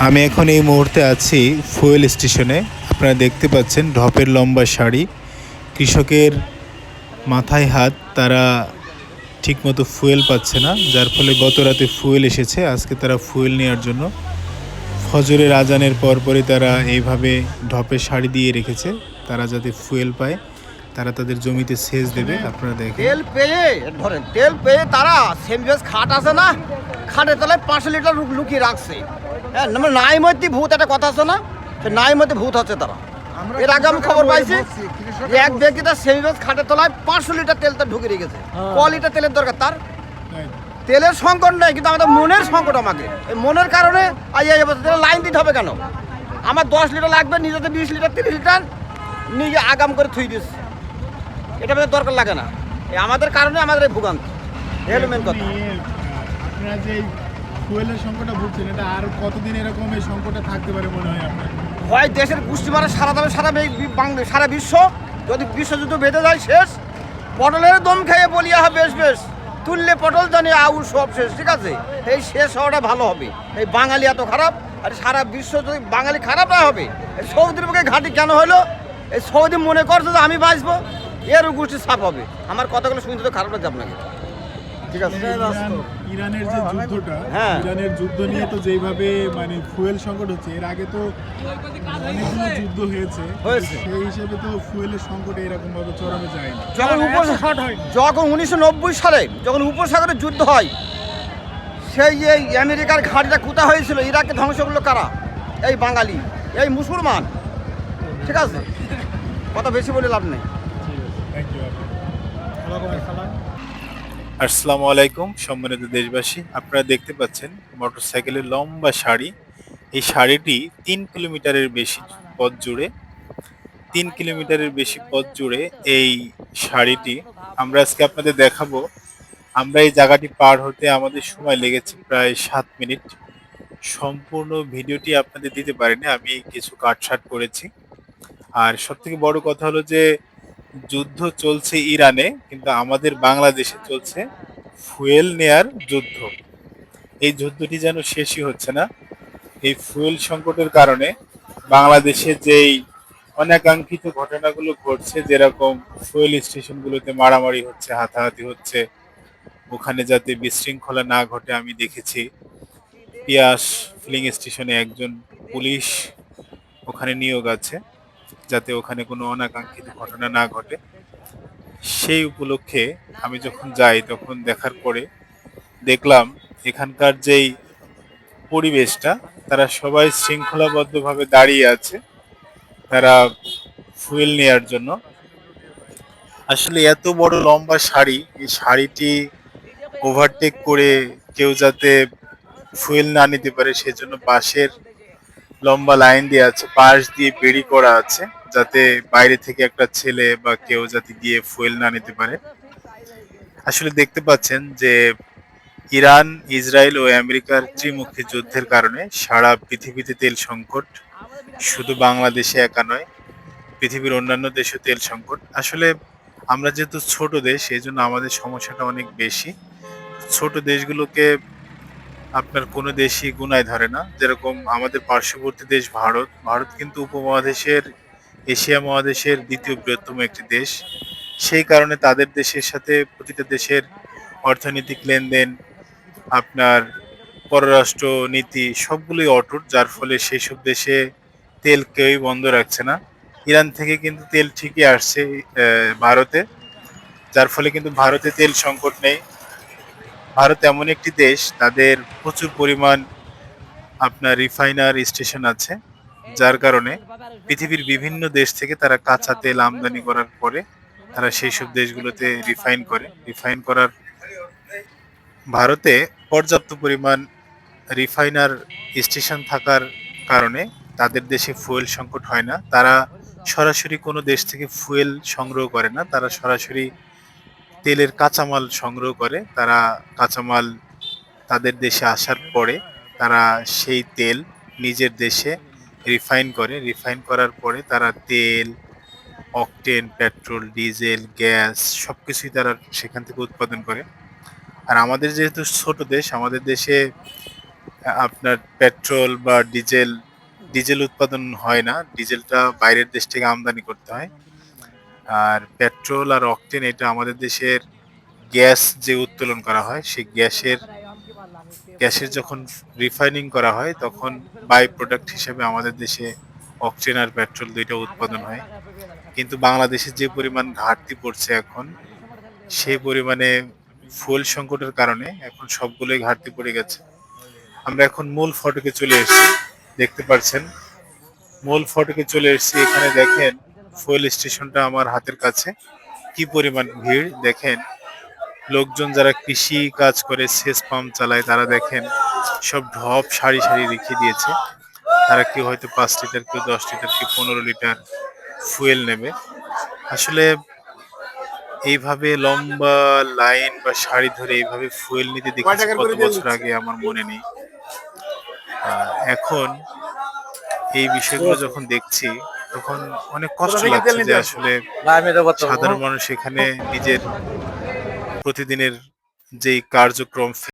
আমি এখন এই মুহূর্তে আছি ফুয়েল স্টেশনে। আপনারা দেখতে পাচ্ছেন ঢপের লম্বা সারি, কৃষকের মাথায় হাত। তারা ঠিকমতো ফুয়েল পাচ্ছে না, যার ফলে গত রাতে ফুয়েল এসেছে, আজকে তারা ফুয়েল নেওয়ার জন্য ফজরের আজানের পরপরই তারা এইভাবে ঢপে সারি দিয়ে রেখেছে, তারা যাতে ফুয়েল পায়, তারা তাদের জমিতে সেচ দেবে। আপনারা দেখেন তেল পেয়ে তারা সেমভেজ খাট আছে না, খাটের তলায় 5 লিটার লুকিয়ে রাখছে। হ্যাঁ, নাই মধ্যে ভূত, একটা কথা আছে না, নাই মধ্যে ভূত আছে তারা। এর আগে আমি খবর পাইছি যে এক ব্যক্তি তার সেমভেজ খাটের তলায় 500 লিটার তেল তার ঢুকে রেখেছে। ক লিটার তেলের দরকার তার? তেলের সংকট নেই, কিন্তু আমাদের মনের সংকট। আমাকে এই মনের কারণে লাইন দিতে হবে কেন? আমার 10 লিটার লাগবে, নিজেতে 20 লিটার 30 লিটার নিজে আগাম করে থুই দিচ্ছে। এটা আমাদের দরকার লাগে না। আমাদের কারণে আমাদের এই ভোগান্তি, এটা মেন কথা। আপনারা যে ফুয়েলের সংকটটা ভুগছেন, এটা আর কতদিন এরকম এই সংকটটা থাকতে পারে মনে হয় আপনার? হয় দেশের গোষ্ঠী মারা সারা দামে সারা বিশ্ব, যদি বিশ্বযুদ্ধ বেঁধে যায় শেষ। পটলের দম খেয়ে বলিয়া হবে বেশ বেশ, তুললে পটল জানি আউ সব শেষ। ঠিক আছে, এই শেষ হওয়াটা ভালো হবে। এই বাঙালি এত খারাপ, আর সারা বিশ্ব যদি বাঙালি খারাপ না হবে। এই সৌদির বুকে ঘাঁটি কেন হলো? এই সৌদি মনে করছে যে আমি বাঁচবো, এর গোষ্ঠী সাপ হবে। আমার কথাগুলো শুনতে তো খারাপ লাগছে আপনাকে। ঠিক আছে, ইরানের যে যুদ্ধটা, হ্যাঁ, ইরানের যুদ্ধ নিয়ে তো যেভাবে মানে ফুয়েল সংকট হচ্ছে, এর আগে তো অনেকগুলো যুদ্ধ হয়েছে, সেই হিসেবে তো ফুয়েলের সংকট এরকম ভাবে চরমে যায়নি। যখন 1990 সালে যখন উপসাগরের যুদ্ধ হয়, সেই এই আমেরিকার ঘাঁটিটা কোথা হয়েছিল, ইরাককে ধ্বংস করলো কারা? এই বাঙালি, এই মুসলমান। ঠিক আছে, কথা বেশি বলে লাভ নেই। আসসালামু আলাইকুম সম্মানিত দেশবাসী, আপনারা দেখতে পাচ্ছেন মোটরসাইকেলের লম্বা সারি। এই সারিটি 3 কিলোমিটারের বেশি পথ জুড়ে, 3 কিলোমিটারের বেশি পথ জুড়ে এই সারিটি আমরা আজকে আপনাদের দেখাবো। আমরা এই জায়গাটি পার হতে আমাদের সময় লেগেছে প্রায় 7 মিনিট। সম্পূর্ণ ভিডিওটি আপনাদের দিতে পারিনি, আমি কিছু কাটছাট করেছি। আর সব থেকে বড় কথা হলো যে যুদ্ধ চলছে ইরানে, কিন্তু আমাদের বাংলাদেশে চলছে ফুয়েল নেয়ার যুদ্ধ। এই যুদ্ধটি যেন শেষই হচ্ছে না। এই ফুয়েল সংকটের কারণে বাংলাদেশে যেই অনাকাঙ্ক্ষিত ঘটনাগুলো ঘটছে, যেরকম ফুয়েল স্টেশনগুলোতে মারামারি হচ্ছে, হাতাহাতি হচ্ছে, ওখানে যাতে বিশৃঙ্খলা না ঘটে। আমি দেখেছি পিয়াস ফিলিং স্টেশনে একজন পুলিশ ওখানে নিয়োগ আছে, যাতে ওখানে কোনো অনাকাঙ্ক্ষিত ঘটনা না ঘটে। সেই উপলক্ষে আমি যখন যাই, তখন দেখার পরে দেখলাম এখানকার যেই পরিবেশটা, তারা সবাই শৃঙ্খলাবদ্ধভাবে দাঁড়িয়ে আছে, তারা ফুয়েল নেয়ার জন্য। আসলে এত বড় লম্বা সারি, এই সারিটি ওভারটেক করে কেউ যাতে ফুয়েল না নিতে পারে, সেজন্য বাঁশের লম্বা লাইন দিয়ে আছে, পাশ দিয়ে বেড়ি করা আছে, যাতে বাইরে থেকে একটা ছেলে বা কেউ যাতে গিয়ে ফুয়েল না নিতে পারে। আসলে দেখতে পাচ্ছেন যে ইরান, ইসরায়েল ও আমেরিকার ত্রিমুখী যুদ্ধের কারণে সারা পৃথিবীতে তেল সংকট। শুধু বাংলাদেশে একা নয়, পৃথিবীর অন্যান্য দেশে তেল সংকট। আসলে আমরা যেহেতু ছোট দেশ, এই জন্য আমাদের সমস্যাটা অনেক বেশি। ছোট দেশগুলোকে আপনার কোনো দেশই গুনায় ধরে না। যেরকম আমাদের পার্শ্ববর্তী দেশ ভারত, ভারত কিন্তু উপমহাদেশের, এশিয়া মহাদেশের দ্বিতীয় বৃহত্তম একটি দেশ। সেই কারণে তাদের দেশের সাথে প্রতিটা দেশের অর্থনৈতিক লেনদেন, আপনার পররাষ্ট্র নীতি সবগুলোই অটুট, যার ফলে সেই সব দেশে তেল কেউই বন্ধ রাখছে না। ইরান থেকে কিন্তু তেল ঠিকই আসছে ভারতে, যার ফলে কিন্তু ভারতে তেল সংকট নেই। ভারত এমন একটি দেশ, তাদের প্রচুর পরিমাণ আপনার রিফাইনার স্টেশন আছে, যার কারণে পৃথিবীর বিভিন্ন দেশ থেকে তারা কাঁচা তেল আমদানি করার পরে তারা সেই সব দেশগুলোতে রিফাইন করে। রিফাইন করার ভারতে পর্যাপ্ত পরিমাণ রিফাইনার স্টেশন থাকার কারণে তাদের দেশে ফুয়েল সংকট হয় না। তারা সরাসরি কোনো দেশ থেকে ফুয়েল সংগ্রহ করে না, তারা সরাসরি তেলের কাঁচামাল সংগ্রহ করে। তারা কাঁচামাল তাদের দেশে আসার পরে তারা সেই তেল নিজের দেশে রিফাইন করে। রিফাইন করার পরে তারা তেল, অকটেন, পেট্রোল, ডিজেল, গ্যাস সবকিছুই তারা সেখান থেকে উৎপাদন করে। আর আমাদের যেহেতু ছোট দেশ, আমাদের দেশে আপনার পেট্রোল বা ডিজেল উৎপাদন হয় না, ডিজেলটা বাইরের দেশ থেকে আমদানি করতে হয়। আর পেট্রোল আর অকটেন এটা আমাদের দেশের গ্যাস যে উত্তোলন করা হয় সেই গ্যাসের যখন রিফাইনিং করা হয় তখন বাই প্রোডাক্ট হিসেবে আমাদের দেশে অকটেন আর পেট্রোল দুইটা উৎপাদন হয়। কিন্তু বাংলাদেশে যে পরিমাণ ঘাটতি পড়ছে এখন, সেই পরিমাণে ফুয়েল সংকটের কারণে এখন সবগুলোই ঘাটতি পড়ে গেছে। আমরা এখন মূল ফটকে চলে এসেছি, দেখতে পাচ্ছেন মূল ফটকে চলে এসেছি। এখানে দেখেন ফুয়েল স্টেশনটা আমার হাতের কাছে, কি পরিমাণ ভিড় দেখেন। লোকজন যারা কৃষি কাজ করে, সেচ পাম্প চালায়, তারা দেখেন সব ঢপ সারি সারি রেখে দিয়েছে। তারা কেউ হয়তো 5 লিটার, কেউ 10 লিটার, কেউ 15 লিটার ফুয়েল নেবে। আসলে এইভাবে লম্বা লাইন বা সারি ধরে এইভাবে ফুয়েল নিতে দেখেছি কত বছর আগে, আমার মনে নেই। এখন এই বিষয়গুলো যখন দেখছি তখন অনেক কষ্ট লাগছে যে আসলে সাধারণ মানুষ এখানে নিজের প্রতিদিনের যেই কার্যক্রম